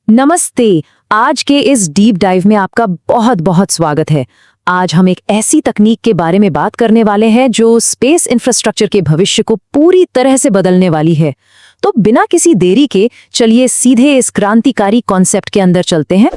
नमस्ते। आज के इस डीप डाइव में आपका बहुत बहुत स्वागत है। आज हम एक ऐसी तकनीक के बारे में बात करने वाले हैं जो स्पेस इंफ्रास्ट्रक्चर के भविष्य को पूरी तरह से बदलने वाली है। तो बिना किसी देरी के चलिए सीधे इस क्रांतिकारी कॉन्सेप्ट के अंदर चलते हैं।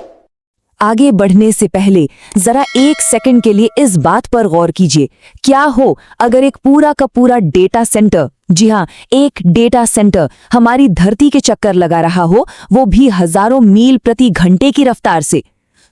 आगे बढ़ने से पहले जरा एक सेकंड के लिए इस बात पर गौर कीजिए, क्या हो अगर एक पूरा का पूरा डेटा सेंटर, जी हाँ, एक डेटा सेंटर हमारी धरती के चक्कर लगा रहा हो, वो भी हजारों मील प्रति घंटे की रफ्तार से।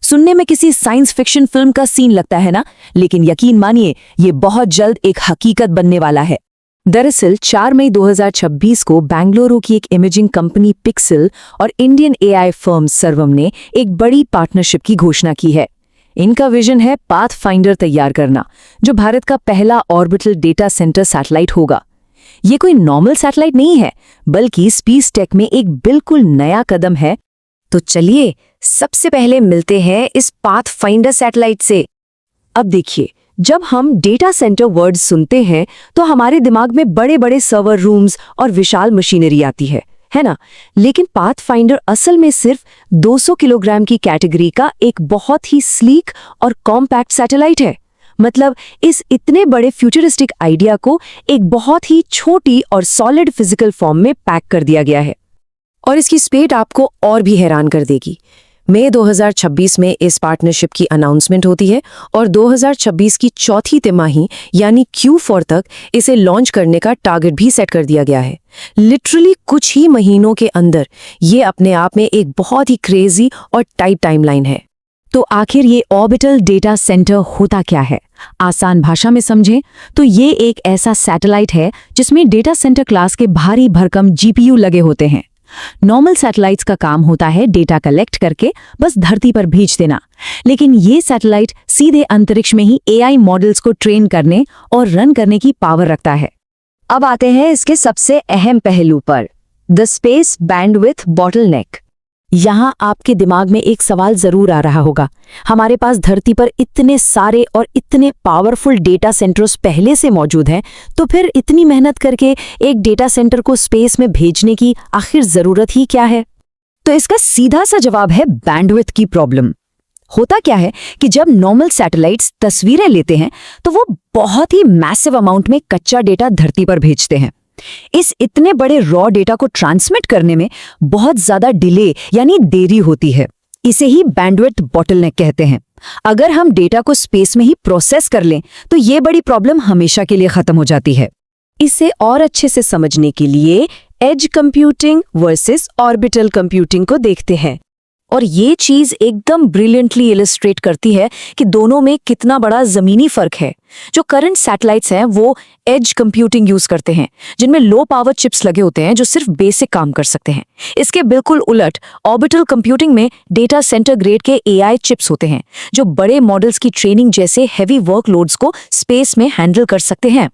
सुनने में किसी साइंस फिक्शन फिल्म का सीन लगता है ना, लेकिन यकीन मानिए ये बहुत जल्द एक हकीकत बनने वाला है। दरअसल 4 मई 2026 को बेंगलुरु की एक इमेजिंग कंपनी पिक्सेल और इंडियन एआई फर्म सर्वम ने एक बड़ी पार्टनरशिप की घोषणा की है। इनका विजन है पाथफाइंडर तैयार करना, जो भारत का पहला ऑर्बिटल डेटा सेंटर सैटेलाइट होगा। ये कोई नॉर्मल सैटेलाइट नहीं है, बल्कि स्पेस टेक में एक बिल्कुल नया कदम है। तो चलिए सबसे पहले मिलते हैं इस पाथफाइंडर सैटेलाइट से। अब देखिए, जब हम डेटा सेंटर वर्ड सुनते हैं तो हमारे दिमाग में बड़े बड़े सर्वर रूम्स और विशाल मशीनरी आती है ना? लेकिन पाथफाइंडर असल में सिर्फ 200 किलोग्राम की कैटेगरी का एक बहुत ही स्लीक और कॉम्पैक्ट सैटेलाइट है। मतलब इस इतने बड़े फ्यूचरिस्टिक आइडिया को एक बहुत ही छोटी और सॉलिड फिजिकल फॉर्म में पैक कर दिया गया है। और इसकी स्पीड आपको और भी हैरान कर देगी। मई 2026 में इस पार्टनरशिप की अनाउंसमेंट होती है और 2026 की चौथी तिमाही यानी Q4 तक इसे लॉन्च करने का टारगेट भी सेट कर दिया गया है। लिटरली कुछ ही महीनों के अंदर ये अपने आप में एक बहुत ही क्रेजी और टाइट टाइमलाइन है। तो आखिर ये ऑर्बिटल डेटा सेंटर होता क्या है? आसान भाषा में समझें तो ये एक ऐसा सैटेलाइट है जिसमें डेटा सेंटर क्लास के भारी भरकम जीपीयू लगे होते हैं। नॉर्मल सैटेलाइट्स का काम होता है डेटा कलेक्ट करके बस धरती पर भेज देना, लेकिन ये सैटेलाइट सीधे अंतरिक्ष में ही एआई मॉडल्स को ट्रेन करने और रन करने की पावर रखता है। अब आते हैं इसके सबसे अहम पहलू पर, द स्पेस बैंडविड्थ बॉटलनेक। यहाँ आपके दिमाग में एक सवाल जरूर आ रहा होगा, हमारे पास धरती पर इतने सारे और इतने पावरफुल डेटा सेंटर्स पहले से मौजूद हैं, तो फिर इतनी मेहनत करके एक डेटा सेंटर को स्पेस में भेजने की आखिर जरूरत ही क्या है? तो इसका सीधा सा जवाब है बैंडविड्थ की प्रॉब्लम। होता क्या है कि जब नॉर्मल सैटेलाइट्स तस्वीरें लेते हैं तो वो बहुत ही मैसिव अमाउंट में कच्चा डेटा धरती पर भेजते हैं। इस इतने बड़े रॉ डेटा को ट्रांसमिट करने में बहुत ज्यादा डिले यानी देरी होती है। इसे ही बैंडविड्थ बॉटलनेक कहते हैं। अगर हम डेटा को स्पेस में ही प्रोसेस कर लें तो ये बड़ी प्रॉब्लम हमेशा के लिए खत्म हो जाती है। इसे और अच्छे से समझने के लिए edge computing versus orbital computing को देखते हैं। और ये चीज एकदम ब्रिलियंटली इलस्ट्रेट करती है कि दोनों में कितना बड़ा जमीनी फर्क है। जो करंट सैटेलाइट्स हैं वो एज कंप्यूटिंग यूज करते हैं, जिनमें लो पावर चिप्स लगे होते हैं जो सिर्फ बेसिक काम कर सकते हैं। इसके बिल्कुल उलट ऑर्बिटल कंप्यूटिंग में डेटा सेंटर ग्रेड के एआई चिप्स होते हैं जो बड़े मॉडल्स की ट्रेनिंग जैसे हैवी वर्कलोड्स को स्पेस में हैंडल कर सकते हैं।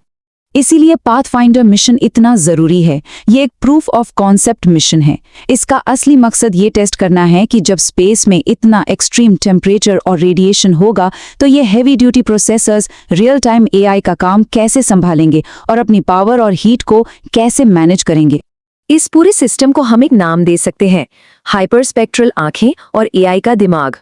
इसीलिए पाथफाइंडर मिशन इतना जरूरी है। ये एक प्रूफ ऑफ कॉन्सेप्ट मिशन है। इसका असली मकसद ये टेस्ट करना है कि जब स्पेस में इतना एक्सट्रीम टेम्परेचर और रेडिएशन होगा तो ये heavy duty processors real time AI का काम कैसे संभालेंगे और अपनी पावर और हीट को कैसे मैनेज करेंगे। इस पूरे सिस्टम को हम एक नाम दे सकते हैं, हाइपरस्पेक्ट्रल आंखें और एआई का दिमाग।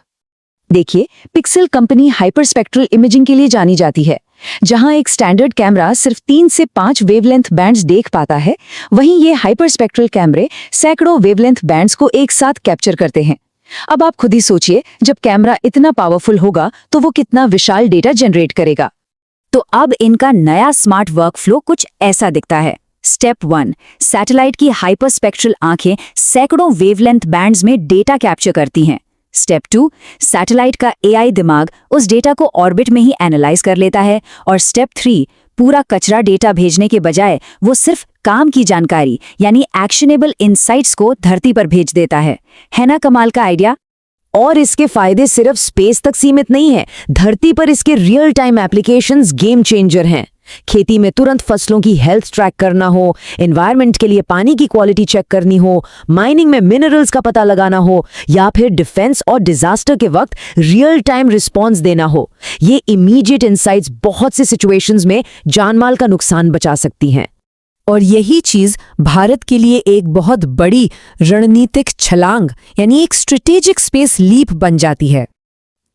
देखिए, पिक्सेल कंपनी हाइपरस्पेक्ट्रल इमेजिंग के लिए जानी जाती है। जहां एक स्टैंडर्ड कैमरा सिर्फ 3 से 5 वेवलेंथ बैंड्स देख पाता है, वहीं ये हाइपरस्पेक्ट्रल कैमरे सैकड़ों वेवलेंथ बैंड्स को एक साथ कैप्चर करते हैं। अब आप खुद ही सोचिए, जब कैमरा इतना पावरफुल होगा तो वो कितना विशाल डेटा जनरेट करेगा। तो अब इनका नया स्मार्ट वर्कफ्लो कुछ ऐसा दिखता है। स्टेप 1, सैटेलाइट की हाइपरस्पेक्ट्रल आंखें सैकड़ों वेवलेंथ बैंड्स में डेटा कैप्चर करती हैं। स्टेप 2, सैटेलाइट का एआई दिमाग उस डेटा को ऑर्बिट में ही एनालाइज कर लेता है। और स्टेप 3, पूरा कचरा डेटा भेजने के बजाय वो सिर्फ काम की जानकारी यानी एक्शनेबल इनसाइट्स को धरती पर भेज देता है ना कमाल का आइडिया? और इसके फायदे सिर्फ स्पेस तक सीमित नहीं है, धरती पर इसके real time applications game changer हैं। खेती में तुरंत फसलों की हेल्थ ट्रैक करना हो, एनवायरनमेंट के लिए पानी की क्वालिटी चेक करनी हो, माइनिंग में मिनरल्स का पता लगाना हो, या फिर डिफेंस और डिजास्टर के वक्त रियल टाइम रिस्पॉन्स देना हो, ये इमीडिएट इनसाइट्स बहुत से सिचुएशंस में जानमाल का नुकसान बचा सकती हैं। और यही चीज भारत के लिए एक बहुत बड़ी रणनीतिक छलांग यानी एक स्ट्रेटेजिक स्पेस लीप बन जाती है।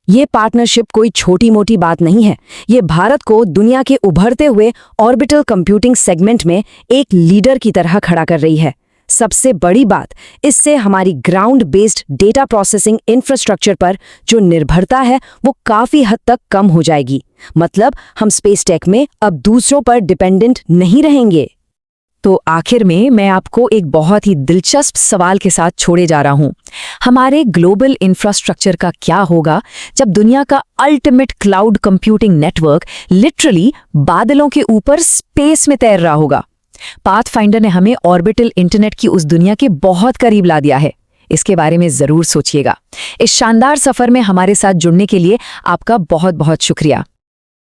ये पार्टनरशिप कोई छोटी मोटी बात नहीं है। ये भारत को दुनिया के उभरते हुए ऑर्बिटल कंप्यूटिंग सेगमेंट में एक लीडर की तरह खड़ा कर रही है। सबसे बड़ी बात, इससे हमारी ground based data processing infrastructure पर जो निर्भरता है वो काफी हद तक कम हो जाएगी। मतलब हम स्पेस टेक में अब दूसरों पर डिपेंडेंट नहीं रहेंगे। तो आखिर में मैं आपको एक बहुत ही दिलचस्प सवाल के साथ छोड़े जा रहा हूं। हमारे ग्लोबल इंफ्रास्ट्रक्चर का क्या होगा जब दुनिया का ultimate cloud computing network literally बादलों के ऊपर स्पेस में तैर रहा होगा? पाथफाइंडर ने हमें ऑर्बिटल इंटरनेट की उस दुनिया के बहुत करीब ला दिया है। इसके बारे में जरूर सोचिएगा। इस शानदार सफर में हमारे साथ जुड़ने के लिए आपका बहुत बहुत शुक्रिया।